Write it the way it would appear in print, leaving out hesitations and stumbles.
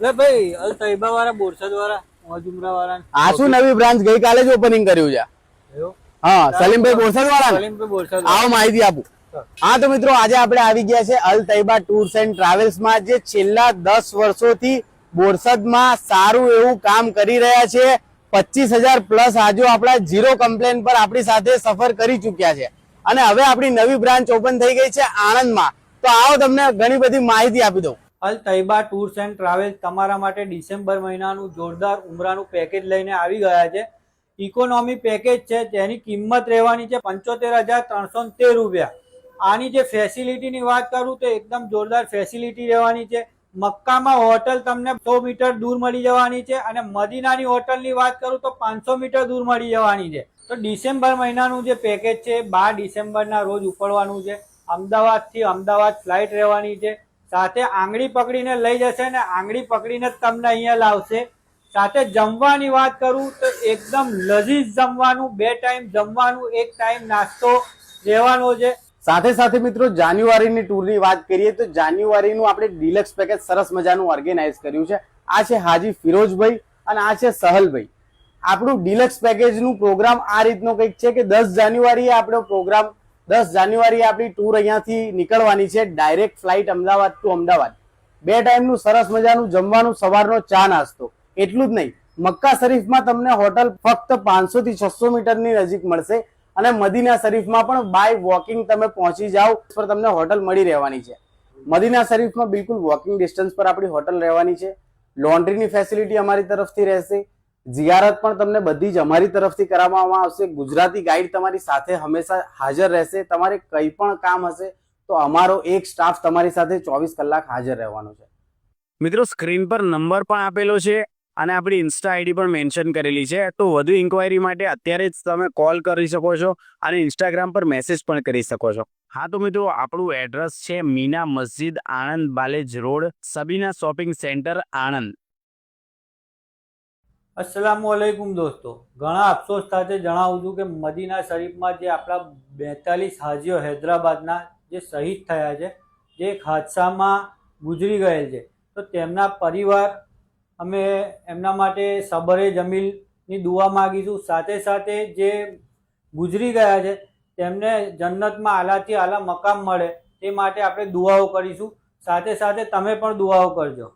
એટલે ભાઈ અલ તૈબા વાળા બોરસદ વાળા મોજુમરા વાળા આ શું નવી બ્રાન્ચ ગઈકાલે જ ઓપનિંગ કર્યું છે? હા, સલીમભાઈ બોરસદ વાળા. સલીમભાઈ બોરસદ આવો માહિતી આપું. હા તો મિત્રો, આજે આપણે આવી ગયા છે અલ તૈબા ટૂર્સ એન્ડ ટ્રાવેલ્સ માં, જે છેલ્લા 10 વર્ષોથી બોરસદમાં સારું એવું કામ કરી રહ્યા છે. 25,000 પ્લસ આજો આપણા ઝીરો કમ્પ્લેન પર આપણી સાથે સફર કરી ચુક્યા છે. અને હવે આપણી નવી બ્રાન્ચ ઓપન થઈ ગઈ છે આણંદમાં. તો આવો તમને ઘણી બધી માહિતી આપી દઉં. અલ તૈબા ટૂર્સ એન્ડ ટ્રાવેલ્સ તમારા માટે ડિસેમ્બર મહિનાનું જોરદાર ઉમરાનું પેકેજ લઈને આવી ગયા છે. ઇકોનોમી પેકેજ છે, જેની કિંમત રહેવાની છે 75,313 રૂપિયા. આની જે ફેસિલિટીની વાત કરું તો એકદમ જોરદાર ફેસિલિટી રહેવાની છે. મક્કામાં હોટલ તમને 100 મીટર દૂર મળી જવાની છે અને મદીનાની હોટલની વાત કરું તો 500 મીટર દૂર મળી જવાની છે. તો ડિસેમ્બર મહિનાનું જે પેકેજ છે 12 ડિસેમ્બરના રોજ ઉપડવાનું છે. અમદાવાદથી અમદાવાદ ફ્લાઇટ રહેવાની છે. સાથે આંગળી પકડીને લઈ જશે ને આંગળી પકડીને જ તમને અહીંયા લાવશે. સાથે જમવાની વાત કરું તો એકદમ લઝીઝ જમવાનું, 2 ટાઈમ જમવાનું, 1 ટાઈમ નાસ્તો રહેવાનો છે. સાથે સાથે મિત્રો, જાન્યુઆરીની ટૂરની વાત કરીએ તો જાન્યુઆરીનું આપણે ડિલક્સ પેકેજ સરસ મજાનું ઓર્ગેનાઇઝ કર્યું છે. આ છે હાજી ફિરોજભાઈ અને આ છે સહલભાઈ. આપણું ડિલક્સ પેકેજનું પ્રોગ્રામ આ રીતનો કંઈક છે કે 10 જાન્યુઆરીએ આપણો પ્રોગ્રામ 10 જાન્યુઆરીએ આપણી ટૂર અહીંયાથી નીકળવાની છે. Direct flight Ahmedabad to Ahmedabad. 2 ટાઈમનું સરસ મજાનું જમવાનું, સવારનો ચા નાસ્તો. એટલું જ નહીં, મક્કા શરીફમાં તમને હોટલ ફક્ત 500 થી 600 મીટરની નજીક મળશે અને મદીના શરીફમાં પણ બાય વોકિંગ તમે પહોંચી જાઓ પર તમને હોટલ મળી રહેવાની છે. મદીના શરીફમાં બિલકુલ વોકિંગ ડિસ્ટન્સ પર આપણી હોટલ રહેવાની છે. લોન્ડ્રીની ફેસિલિટી અમારી તરફથી રહેશે. જિયારત પણ તમને બધી જ અમારી તરફથી કરાવવામાં આવશે. ગુજરાતી ગાઈડ તમારી સાથે હંમેશા હાજર રહેશે. તમારે કંઈ પણ કામ હશે તો અમારો એક સ્ટાફ તમારી સાથે 24 કલાક હાજર રહેવાનો છે. મિત્રો, સ્ક્રીન પર નંબર પણ આપેલો છે અને આપણી ઇન્સ્ટા આઈડી પણ મેન્શન કરેલી છે. તો વધુ ઇન્ક્વાયરી માટે અત્યારે જ તમે કોલ કરી શકો છો અને ઇન્સ્ટાગ્રામ પર મેસેજ પણ કરી શકો છો. હા તો મિત્રો, આપણું એડ્રેસ છે Meena Masjid, Anand Balej road, Sabina shopping centre, Anand. અસ્સલામુ અલૈકુમ દોસ્તો, ઘણા અફસોસ સાથે જણાવું છું કે મદીના શરીફમાં જે આપણા 42 હાજીઓ હૈદરાબાદના જે શહીદ થયા છે, જે એક હાદસામાં ગુજરી ગયેલ છે, તો તેમના પરિવાર અમે એમના માટે સબરે જમીલની દુઆ માગીશું. સાથે સાથે જે ગુજરી ગયા છે તેમને જન્નતમાં આલાથી આલા મકામ મળે તે માટે આપણે દુઆઓ કરીશું. સાથે સાથે તમે પણ દુઆઓ કરજો.